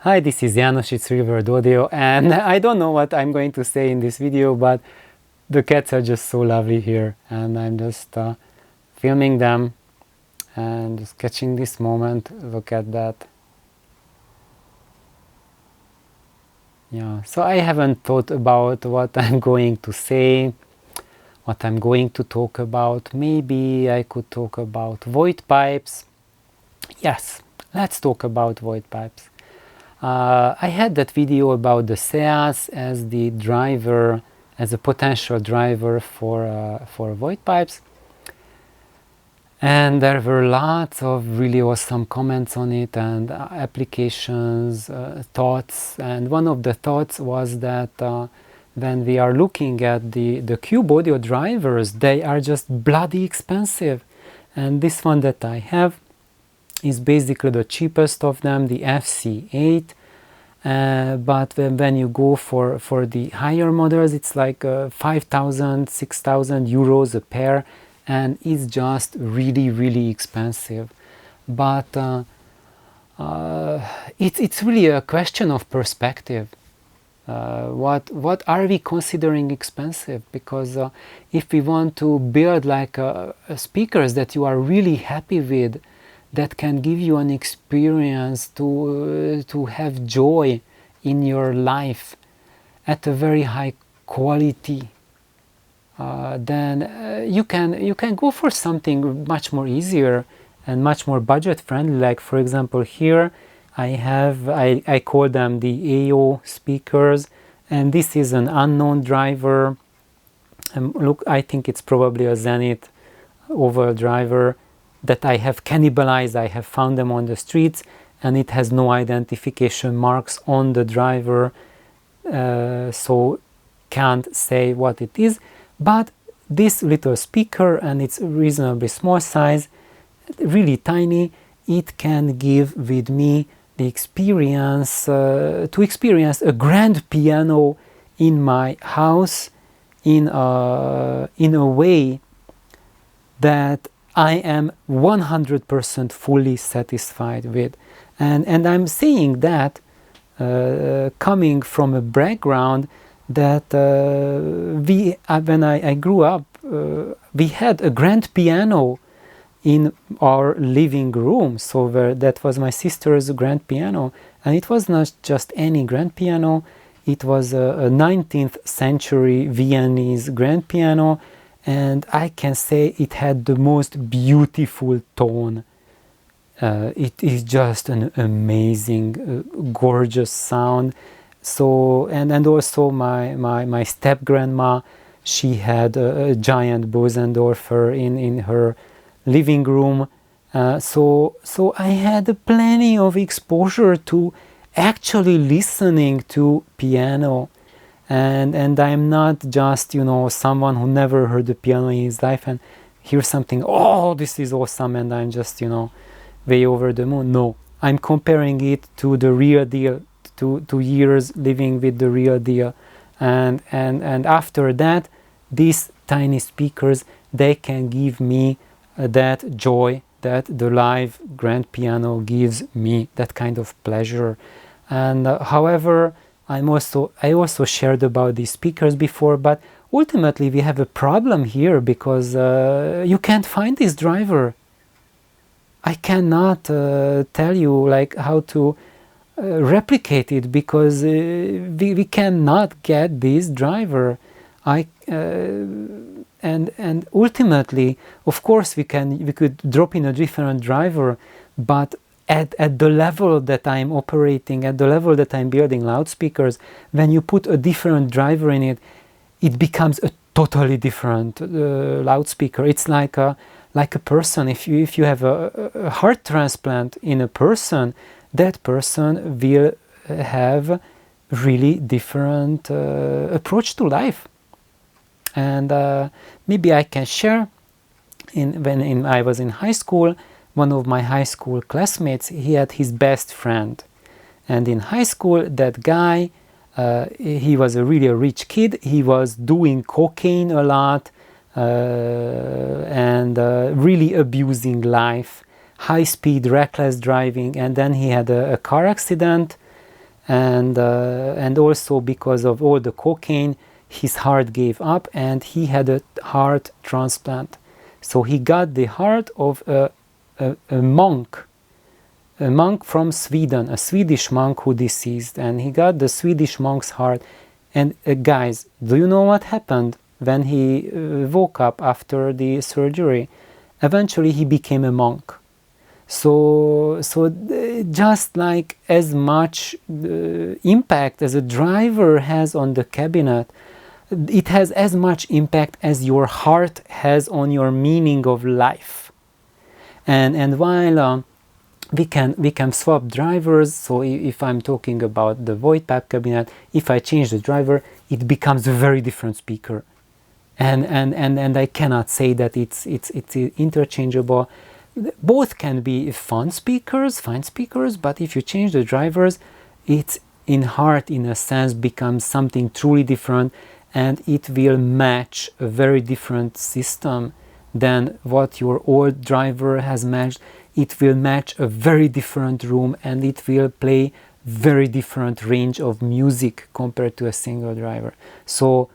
Hi, this is János, it's Revered Audio, and I don't know what I'm going to say in this video, but the cats are just so lovely here, and I'm just filming them and just catching this moment. Look at that. Yeah, so I haven't thought about what I'm going to say, what I'm going to talk about. Maybe I could talk about void pipes. Yes, let's talk about void pipes. I had that video about the SEAS as the driver, as a potential driver for void pipes, and there were lots of really awesome comments on it and applications, thoughts. And one of the thoughts was that when we are looking at the cube audio drivers, they are just bloody expensive. And this one that I have is basically the cheapest of them, the FC8. But when you go for the higher models, it's like 5,000, 6,000 euros a pair, and it's just really expensive. But it's really a question of perspective. What are we considering expensive? Because if we want to build like speakers that you are really happy with, that can give you an experience to have joy in your life at a very high quality, then you can go for something much more easier and much more budget friendly. Like for example, here I call them the AO speakers, and this is an unknown driver. Look, I think it's probably a Zenith oval driver that I have cannibalized. I have found them on the streets, and it has no identification marks on the driver, so can't say what it is. But this little speaker, and it's reasonably small size, really tiny, it can give with me the experience, to experience a grand piano in my house in a way that I am 100% fully satisfied with. And I'm saying that coming from a background that when I grew up, we had a grand piano in our living room. So that was my sister's grand piano. And it was not just any grand piano. It was a 19th century Viennese grand piano. And I can say it had the most beautiful tone. It is just an amazing, gorgeous sound. So and also my step grandma, she had a giant Bosendorfer in her living room. So I had plenty of exposure to actually listening to piano. And I'm not just, someone who never heard the piano in his life and hear something, oh, this is awesome, and I'm just, way over the moon. No, I'm comparing it to the real deal, to years living with the real deal. And after that, these tiny speakers, they can give me that joy that the live grand piano gives me, that kind of pleasure. And however, I also shared about these speakers before, but ultimately we have a problem here because you can't find this driver. I cannot tell you like how to replicate it because we cannot get this driver. And ultimately, of course, we could drop in a different driver, but at the level that I'm operating, at the level that I'm building loudspeakers, when you put a different driver in it, it becomes a totally different loudspeaker. It's like a person. If you have a heart transplant in a person, that person will have really different approach to life. And maybe I can share. When I was in high school, one of my high school classmates, he had his best friend, and in high school that guy, he was a really rich kid. He was doing cocaine a lot and really abusing life, high speed reckless driving. And then he had a car accident, and also because of all the cocaine, his heart gave up and he had a heart transplant. So he got the heart of a monk from Sweden, a Swedish monk who deceased, and he got the Swedish monk's heart. And guys, do you know what happened when he woke up after the surgery? Eventually he became a monk. So just like as much impact as a driver has on the cabinet, it has as much impact as your heart has on your meaning of life. And while we can swap drivers, so if I'm talking about the void pipe cabinet, if I change the driver, it becomes a very different speaker. And I cannot say that it's interchangeable. Both can be fine speakers, but if you change the drivers, it's in heart, in a sense, becomes something truly different, and it will match a very different system than what your old driver has matched. It will match a very different room, and it will play very different range of music compared to a single driver. So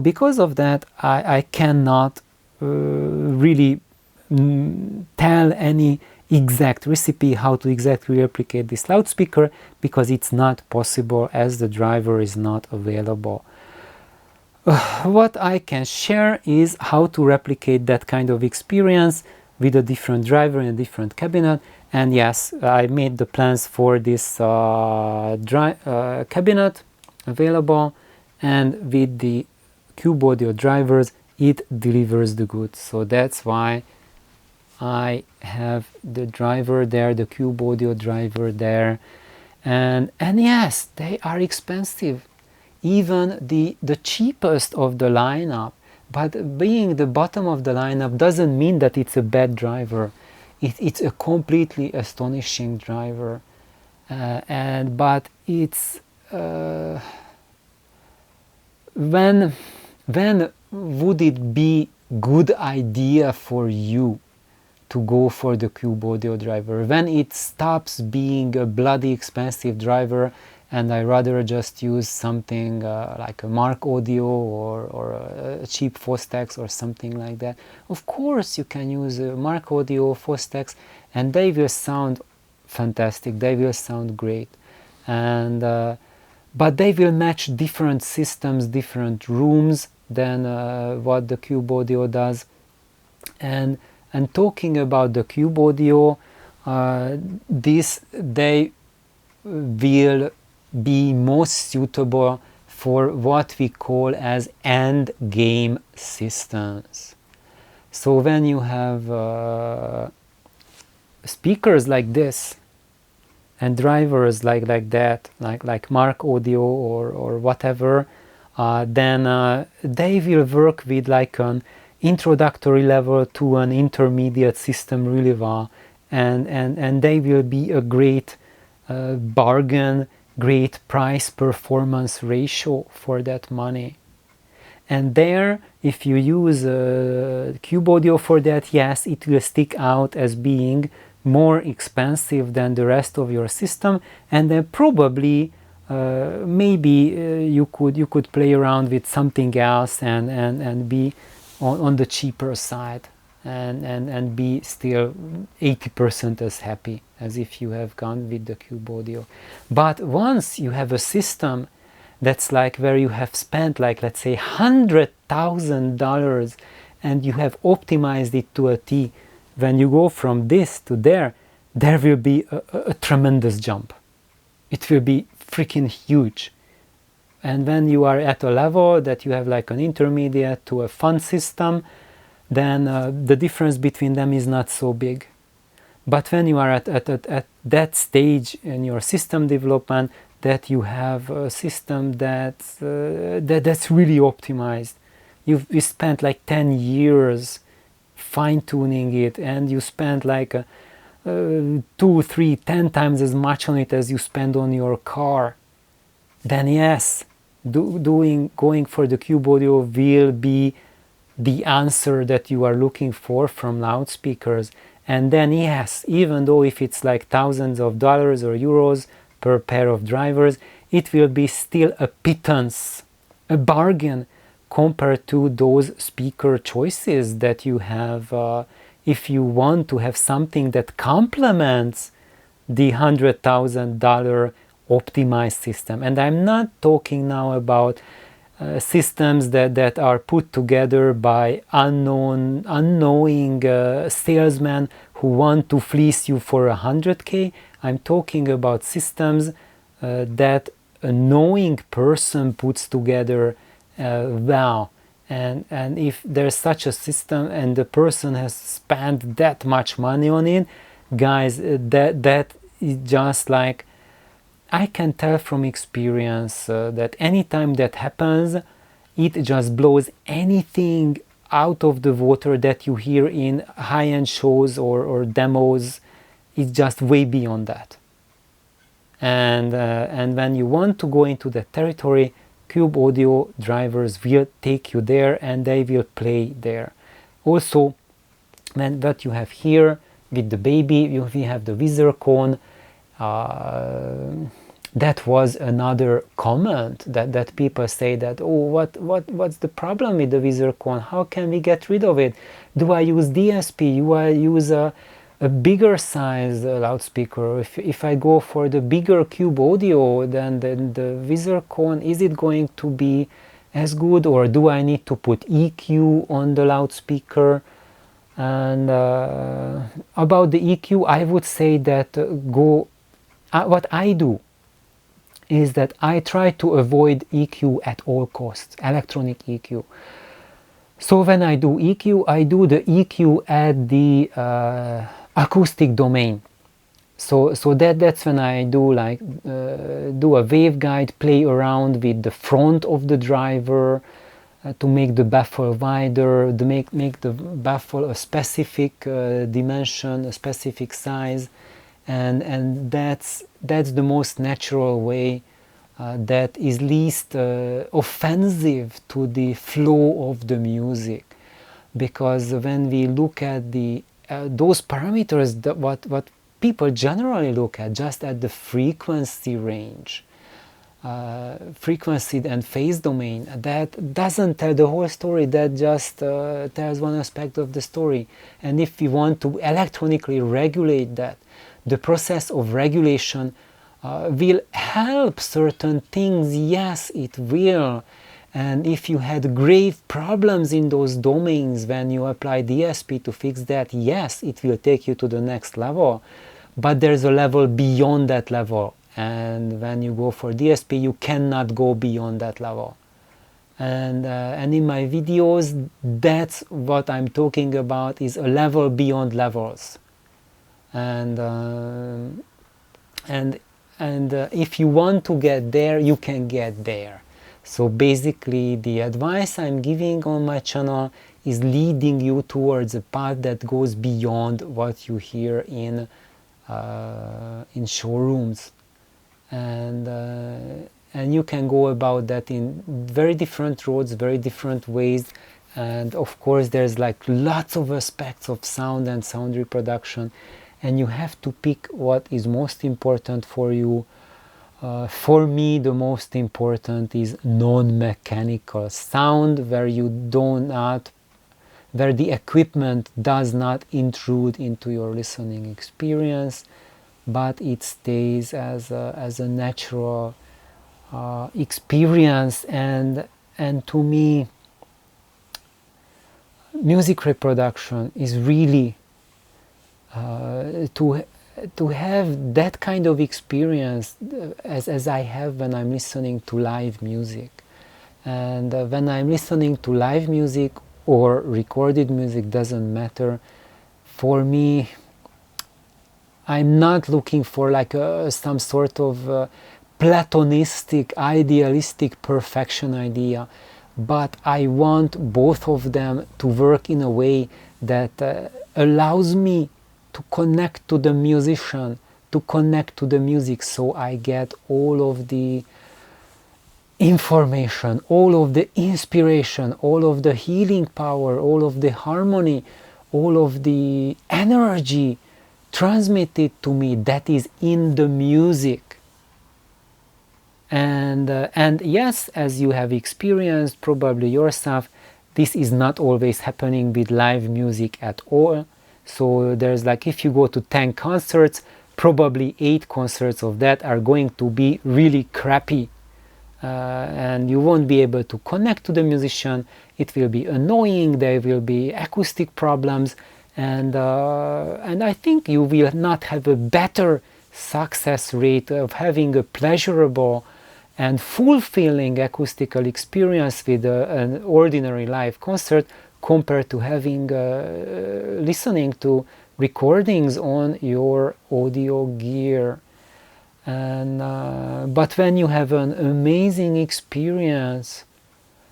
because of that, I cannot really tell any exact recipe how to exactly replicate this loudspeaker, because it's not possible as the driver is not available. What I can share is how to replicate that kind of experience with a different driver in a different cabinet. And yes, I made the plans for this cabinet available, and with the Cube Audio drivers it delivers the goods. So that's why I have the driver there, the Cube Audio driver there, and yes, they are expensive, even the cheapest of the lineup. But being the bottom of the lineup doesn't mean that it's a bad driver. It's a completely astonishing driver, but it's when would it be good idea for you to go for the Cube Audio driver? When it stops being a bloody expensive driver and I rather just use something like a Mark Audio or a cheap Fostex or something like that. Of course you can use a Mark Audio, Fostex, and they will sound fantastic, they will sound great, and but they will match different systems, different rooms than what the Cube Audio does. And talking about the Cube Audio, they will be most suitable for what we call as end game systems. So when you have speakers like this and drivers like that, like Mark Audio or whatever, then they will work with like an introductory level to an intermediate system really well, and they will be a great bargain, great price performance ratio for that money. And there, if you use Cube Audio for that, yes, it will stick out as being more expensive than the rest of your system, and then probably maybe you could play around with something else and be on the cheaper side, and be still 80% as happy as if you have gone with the Cube Audio. But once you have a system that's like where you have spent like, let's say, $100,000 and you have optimized it to a T, when you go from this to there will be a tremendous jump. It will be freaking huge. And when you are at a level that you have like an intermediate to a fun system, then the difference between them is not so big. But when you are at that stage in your system development, that you have a system that's really optimized, you spent like 10 years fine-tuning it, and you spent like 2, 3, 10 times as much on it as you spend on your car, then yes, going for the Cube Audio will be the answer that you are looking for from loudspeakers. And then yes, even though if it's like thousands of dollars or euros per pair of drivers, it will be still a pittance, a bargain compared to those speaker choices that you have if you want to have something that complements the $100,000 optimized system. And I'm not talking now about systems that are put together by unknowing salesmen who want to fleece you for 100K. I'm talking about systems that a knowing person puts together well. And if there's such a system and the person has spent that much money on it, guys, that is just like, I can tell from experience that anytime that happens, it just blows anything out of the water that you hear in high-end shows or demos. It's just way beyond that. And when you want to go into that territory, Cube Audio drivers will take you there and they will play there. Also, what you have here with the baby, we have the visor cone. That was another comment that people say that, oh, what's the problem with the visor cone? How can we get rid of it? Do I use DSP? Do I use a bigger size loudspeaker? If I go for the bigger Cube Audio, then the visor cone, is it going to be as good, or do I need to put EQ on the loudspeaker? And about the EQ, I would say that what I do is that I try to avoid EQ at all costs, electronic EQ. So when I do EQ, I do the EQ at the acoustic domain. So that's when I do do a waveguide, play around with the front of the driver to make the baffle wider, to make the baffle a specific dimension, a specific size. And that's the most natural way that is least offensive to the flow of the music, because when we look at those parameters, what people generally look at just at the frequency range, frequency and phase domain, that doesn't tell the whole story. That just tells one aspect of the story. And if we want to electronically regulate that, the process of regulation will help certain things. Yes, it will. And if you had grave problems in those domains when you apply DSP to fix that, yes, it will take you to the next level. But there's a level beyond that level. And when you go for DSP, you cannot go beyond that level. And in my videos, that's what I'm talking about, is a level beyond levels. And if you want to get there, you can get there. So basically, the advice I'm giving on my channel is leading you towards a path that goes beyond what you hear in showrooms, and you can go about that in very different roads, very different ways. And of course, there's like lots of aspects of sound and sound reproduction. And you have to pick what is most important for you. For me, the most important is non-mechanical sound, where where the equipment does not intrude into your listening experience, but it stays as a natural experience. And to me, music reproduction is really to have that kind of experience as I have when I'm listening to live music. And when I'm listening to live music or recorded music, doesn't matter. For me, I'm not looking for like some sort of platonistic, idealistic perfection idea, but I want both of them to work in a way that allows me to connect to the musician, to connect to the music, so I get all of the information, all of the inspiration, all of the healing power, all of the harmony, all of the energy transmitted to me that is in the music. And yes, as you have experienced probably yourself, this is not always happening with live music at all. So there's like, if you go to 10 concerts, probably 8 concerts of that are going to be really crappy, and you won't be able to connect to the musician. It will be annoying, there will be acoustic problems, and I think you will not have a better success rate of having a pleasurable and fulfilling acoustical experience with an ordinary live concert compared to having listening to recordings on your audio gear. And but when you have an amazing experience,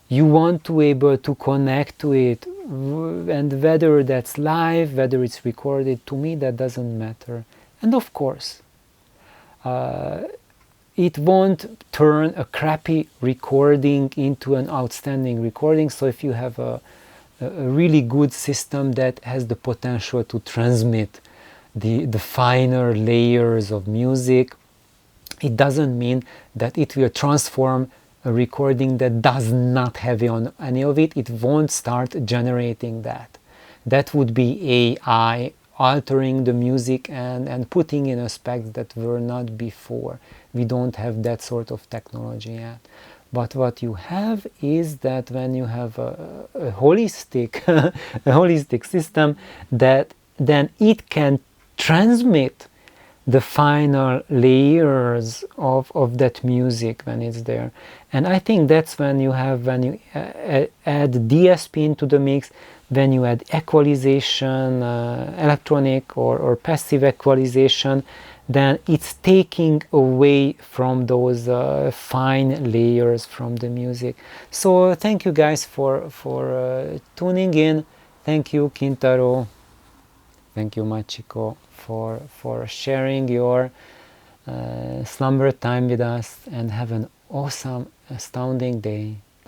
you want to be able to connect to it, and whether that's live, whether it's recorded, to me that doesn't matter. And of course, it won't turn a crappy recording into an outstanding recording. So if you have a really good system that has the potential to transmit the finer layers of music, it doesn't mean that it will transform a recording that does not have on any of it. It won't start generating that. That would be AI altering the music and putting in aspects that were not before. We don't have that sort of technology yet. But what you have is that when you have a holistic, a holistic system, that then it can transmit the final layers of that music when it's there. And I think that's when you have, when you add DSP into the mix, when you add equalization, electronic or passive equalization, then it's taking away from those fine layers from the music. So thank you guys for tuning in. Thank you, Kintaro. Thank you, Machiko, for sharing your slumber time with us, and have an awesome, astounding day.